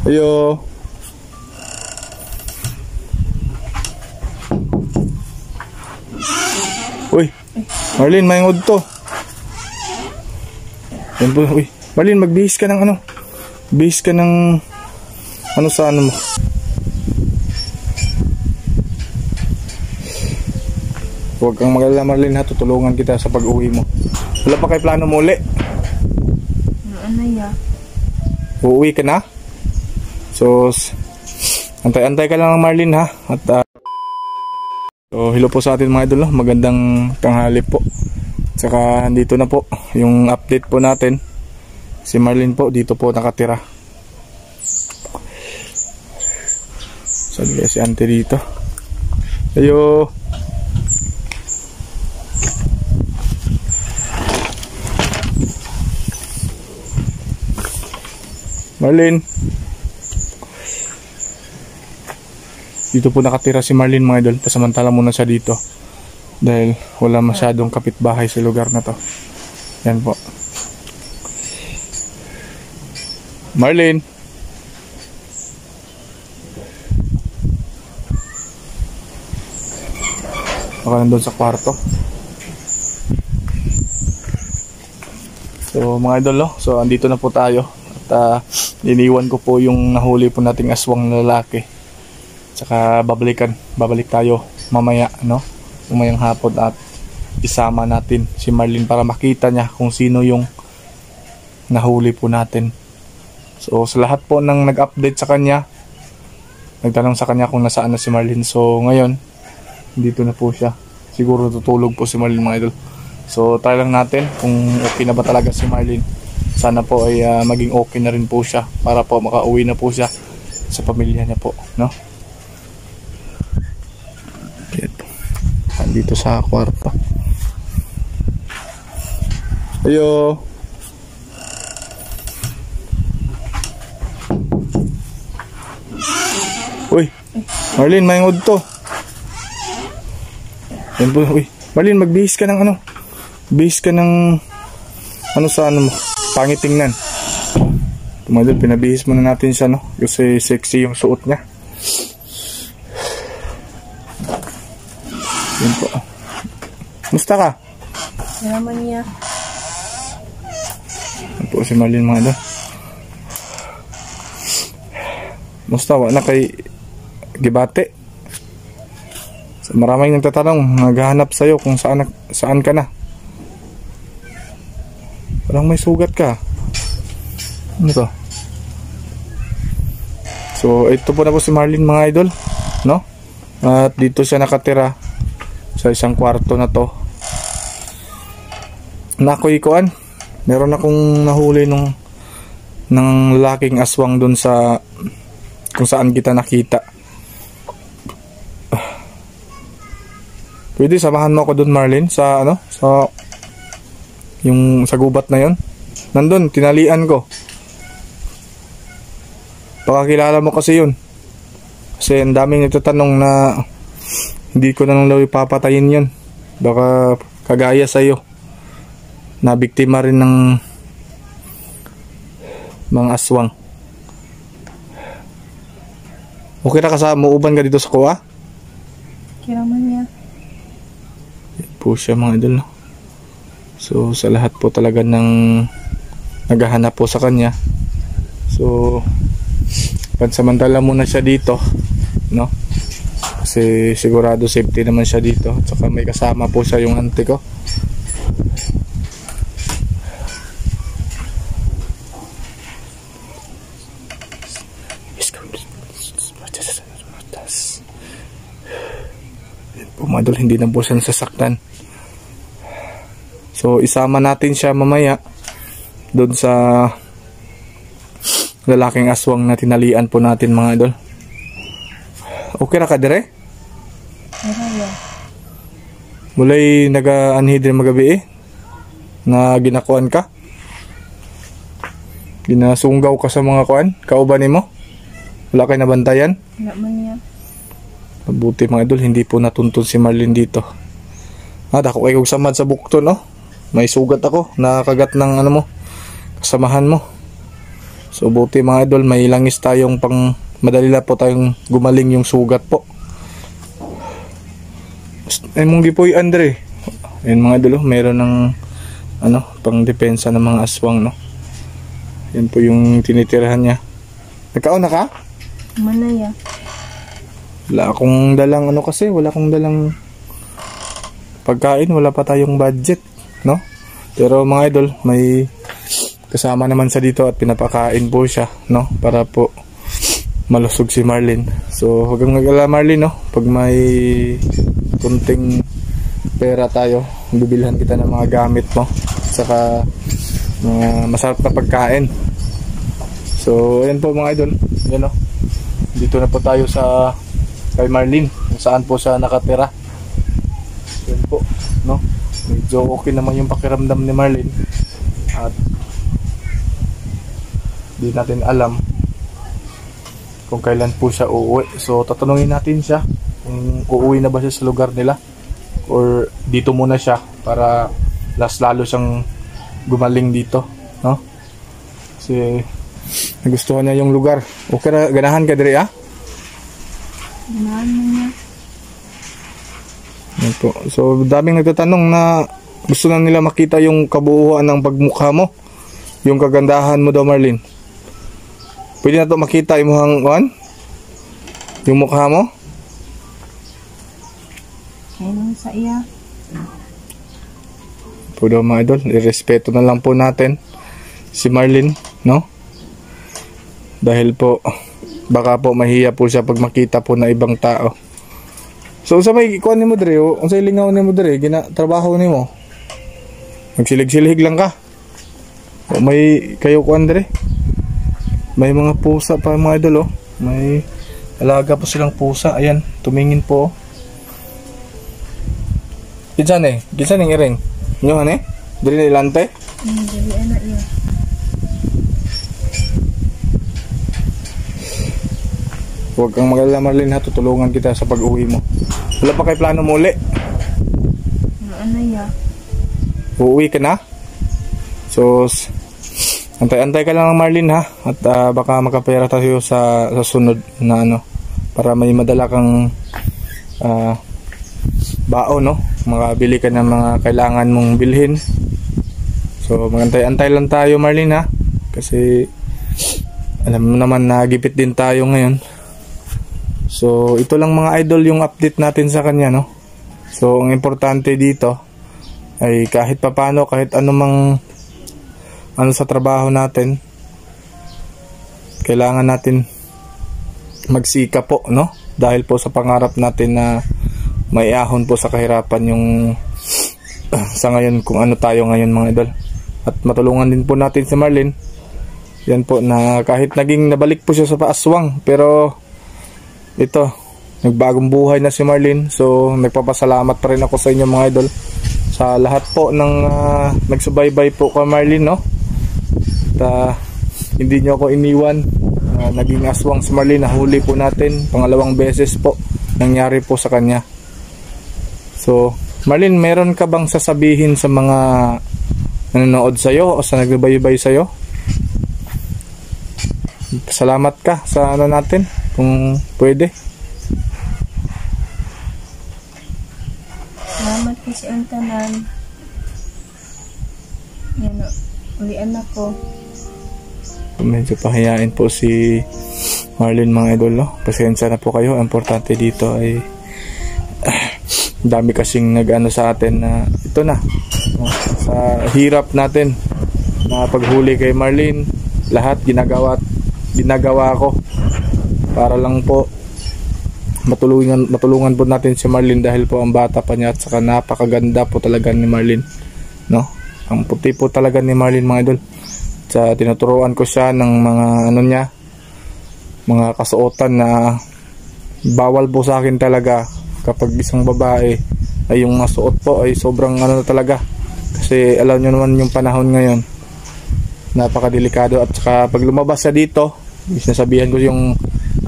Ayo. Uy, Marlene, mayungod to. Yan po, uy. Marlene, magbihis ka ng ano. Bihis ka ng ano sa ano mo. Huwag kang mag-alala, Marlene, ha. Tutulungan kita sa pag-uwi mo. Wala pa kayo plano mo uli? Ano ya? Uuwi ka na? So, antay-antay ka lang, Marlene, ha. At so, hello po sa atin mga idol, no? Magandang tanghali po. Tsaka dito na po yung update po natin. Si Marlene po dito po nakatira. Saan kaya si Auntie dito? Ayo. Marlene. Dito po nakatira si Marlene mga idol. Pasamantala muna siya dito. Dahil wala masyadong kapitbahay sa lugar na to. Yan po. Marlene. Baka nandun sa kwarto. So mga idol, no? So andito na po tayo. At iniwan ko po yung nahuli po nating aswang na lalaki. Tsaka babalik tayo mamaya, no? Umayang hapon at isama natin si Marlene para makita niya kung sino yung nahuli po natin. So sa lahat po ng nag-update sa kanya, nagtanong sa kanya kung nasaan na si Marlene. So ngayon, dito na po siya. Siguro tutulog po si Marlene mga idol. So try lang natin kung okay na ba talaga si Marlene. Sana po ay maging okay na rin po siya para po makauwi na po siya sa pamilya niya po, no? Dito sa kwarto. Ayo. Uy, Marlene, mayungod to. Yan po, uy. Marlene, magbihis ka ng ano. Bihis ka ng ano sa ano mo. Pangit tingnan. Tumadol, pinabihis muna natin siya, no? Kasi sexy yung suot niya. Yan po. Musta ka? Naman niya. Yan po si Marlene mga idol. Musta? Wala na kay Gibate. So, maraming nagtatanong, naghahanap sa'yo kung saan ka na. Parang may sugat ka. Ano to? So ito po na po si Marlene mga idol, no? At dito siya nakatira sa isang kwarto na to. Nakuikuan. Meron akong nahuli ng lalaking aswang dun sa kung saan kita nakita. Pwede samahan mo ako dun, Marlene, sa ano? Yung sa gubat na yon. Nandun, tinalian ko. Baka kilala mo kasi yun. Kasi ang daming nagtatanong na hindi ko na lang daw ipapatayin yun. Baka kagaya sa'yo. Na biktima rin ng mga aswang. Okay na kasama, uban ka dito sa kuha? Kiraman niya. Yan po siya mga idol, no? So sa lahat po talaga ng naghahanap po sa kanya. So pansamantala muna siya dito, no? Kasi sigurado safety naman siya dito. At saka may kasama po siya yung auntie ko. Pumadol, hindi na po siya nasasaktan. So isama natin siya mamaya doon sa lalaking aswang na tinalian po natin mga idol. Okay ra ka dire? Mulay naga-anhi din magabi na ginakuan ka? Ginasunggaw ka sa mga kuan? Kauban mo? Wala kayo nabantayan? Wala man niya. Mabuti mga idol, hindi po natuntun si Marlene dito. Ako kayo samad sa bukto, no? May sugat ako, nakagat ng ano mo, kasamahan mo. So buti mga idol, may langis tayong pang madali na po tayong gumaling yung sugat po. Ay mong gipoy Andre. Ayun mga idol, meron ng ano, pang depensa ng mga aswang, no. Yan po yung tinitirahan niya. Nagkauna ka? Manaya. Wala akong dalang ano kasi, wala akong dalang pagkain, wala pa tayong budget, no? Pero mga idol, may kasama naman sa dito at pinapakain po siya, no? Para po malusog si Marlin. So, huwag kang mag-alala Marlin, no? Pag may kunting pera tayo, bibilhan kita ng mga gamit mo. Saka mga masarap na pagkain. So, ayan po mga idol. Ayan, no? Dito na po tayo sa kay Marlin, kung saan po siya nakatira. Ayan po, no? Medyo okay naman yung pakiramdam ni Marlin. At di natin alam kung kailan po siya uuwi. So tatanungin natin siya kung uuwi na ba siya sa lugar nila or dito muna siya para lalo siyang gumaling dito, no? Kasi nagustuhan niya yung lugar. Okay ra, ganahan ka diri, ah? Ganahan mo niya. Yan po. So daming nagtatanong na gusto na nila makita yung kabuuan ng pagmukha mo, yung kagandahan mo daw Marlin. Pwede na ito makita yung yung mukha mo? Kaya lang sa iya. Po daw mga idol, irespeto na lang po natin si Marlin, no? Dahil po, baka po mahiya po siya pag makita po na ibang tao. So, sa may ikuan ni mo dre, o sa ilingaw ni mo dre, trabaho ni mo? Magsilig-silig lang ka? O may kayo kuan dre? May mga pusa pa mga idol, oh. May alaga po silang pusa. Ayan, tumingin po, oh. Kinsan yung iring? Inyo Dili na ilante? Dili na iya. Huwag kang mag-alala Marlin, ha. Tutulungan kita sa pag-uwi mo. Wala pa kayo plano muli? Manaya. Uuwi ka na? So antay-antay ka lang Marlin, ha. At baka makapera tayo sa sunod na ano, para may madala kang bao, no? Makabili ka ng mga kailangan mong bilhin. So magantay-antay lang tayo Marlin, ha. Kasi alam mo naman na gipit din tayo ngayon. So ito lang mga idol yung update natin sa kanya, no. So ang importante dito ay kahit papano, kahit anumang sa trabaho natin, kailangan natin magsika po, no? Dahil po sa pangarap natin na may ahon po sa kahirapan yung sa ngayon, kung ano tayo ngayon mga idol. At matulungan din po natin si Marlin. Yan po, na kahit naging nabalik po siya sa paaswang, pero ito, nagbagong buhay na si Marlin. So nagpapasalamat pa rin ako sa inyo mga idol, sa lahat po ng nagsubaybay po kay Marlin, no? Hindi nyo ako iniwan. Naging aswang si Marlin, nahuli po natin, pangalawang beses po nangyari po sa kanya. So Marlin, meron ka bang sasabihin sa mga nanonood sa'yo o sa nagbabaybay sa'yo? Salamat ka sa ano natin, kung pwede. Salamat kasi ang tanan. Yan o, ulian ako. Medyo pahayain po si Marlin mga idol, no? Pasensya na po kayo. Ang importante dito ay dami kasing nag-ano sa atin na ito na, sa hirap natin na paghuli kay Marlin, lahat ginagawa ko para lang po matulungan po natin si Marlin, dahil po ang bata pa niya at saka napakaganda po talaga ni Marlin, no? Ang puti po talaga ni Marlin mga idol. Sa tinuturuan ko siya ng mga mga kasuotan na bawal po sa akin talaga kapag isang babae ay yung masuot po ay sobrang talaga, kasi alam nyo naman yung panahon ngayon, napakadelikado. At saka pag lumabas siya dito, sinasabihan ko yung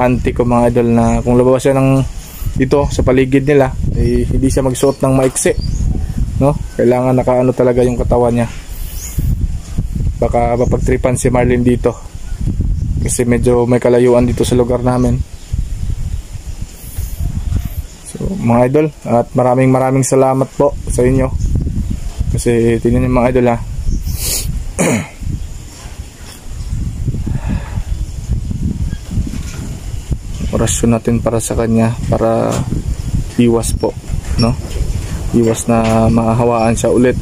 auntie ko mga idol na kung lumabas siya dito sa paligid nila ay hindi siya magsuot ng maiksi, no? Kailangan nakaano talaga yung katawan niya. Baka mapagtripan si Marlin dito. kasi medyo may kalayuan dito sa lugar namin. So mga idol, at maraming salamat po sa inyo, kasi tingnan niyo mga idol ha. Orasyon natin para sa kanya, para iwas po, no? Iwas na mahahawaan siya ulit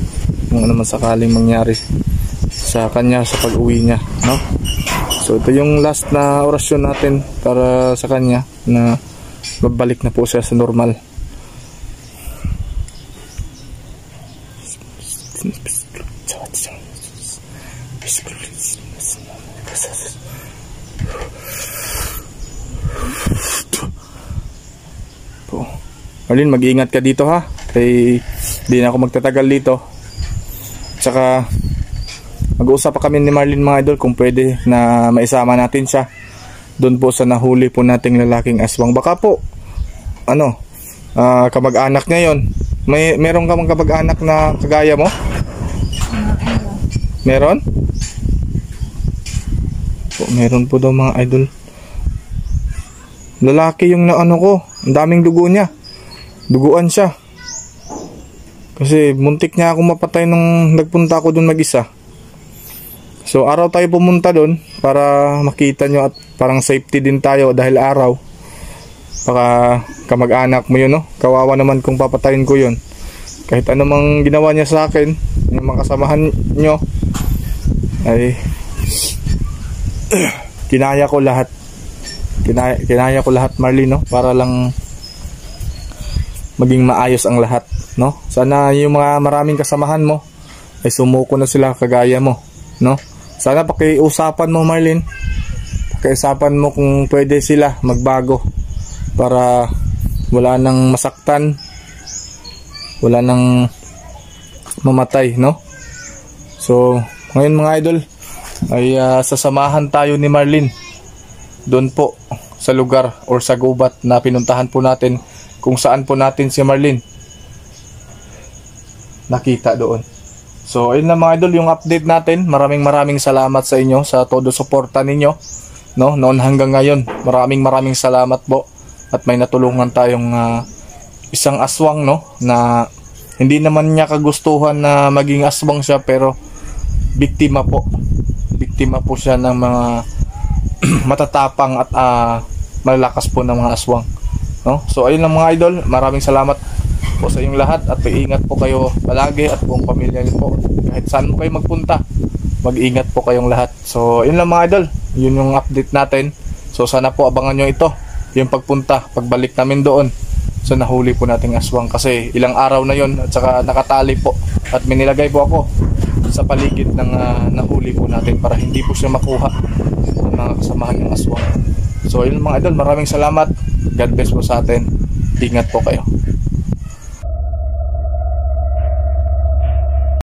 kung ano man sakaling mangyari sa kanya sa pag-uwi niya, no? So ito yung last na orasyon natin para sa kanya, na babalik na po siya sa normal. Marlin, mag-iingat ka dito ha, kaya di na ako magtatagal dito. Tsaka mag-uusap pa kami ni Marlin mga idol kung pwede na maisama natin siya doon po sa nahuli po nating lalaking aswang. Baka po kamag-anak niya yon. Meron ka mga kamag-anak na kagaya mo? Meron? Meron po daw mga idol. Lalaki yung naano ko, ang daming dugo niya. Duguan siya. Kasi muntik niya ako mapatay nung nagpunta ako doon mag-isa. So araw tayo pumunta doon para makita nyo at parang safety din tayo dahil araw. Baka kamag-anak mo yun, no? Kawawa naman kung papatayin ko yun. Kahit anumang ginawa niya sa akin, yung mga kasamahan nyo, ay kinaya ko lahat. Kinaya ko lahat, Marlin, no? Para lang maging maayos ang lahat, no? Sana yung mga maraming kasamahan mo ay sumuko na sila kagaya mo, no? Sana pakiusapan mo, Marlin. Pakiusapan mo kung pwede sila magbago para wala nang masaktan, wala nang mamatay, no? So, ngayon mga idol ay sasamahan tayo ni Marlin doon po sa lugar or sa gubat na pinuntahan po natin, kung saan po natin si Marlin nakita doon. So ayun na mga idol yung update natin. Maraming salamat sa inyo sa todo suporta ninyo, no, noon hanggang ngayon. Maraming salamat po, at may natulungan tayong isang aswang, no, na hindi naman niya kagustuhan na maging aswang siya, pero biktima po siya ng mga matatapang at malalakas po ng mga aswang, no? So ayun lang mga idol, maraming salamat po sa inyong lahat, at mag-ingat po kayo palagi at buong pamilya niyo po. Kahit saan mo kayo magpunta, mag-ingat po kayong lahat. So ayun lang mga idol, yun yung update natin. So sana po abangan nyo ito, yung pagpunta, pagbalik namin doon sa nahuli po nating aswang, kasi ilang araw na yon, at saka nakatali po, at minilagay po ako sa paligid ng nahuli po natin para hindi po siya makuha ng mga kasamahan ng aswang. So ayun mga idol, maraming salamat. God bless po sa atin. Ingat po kayo.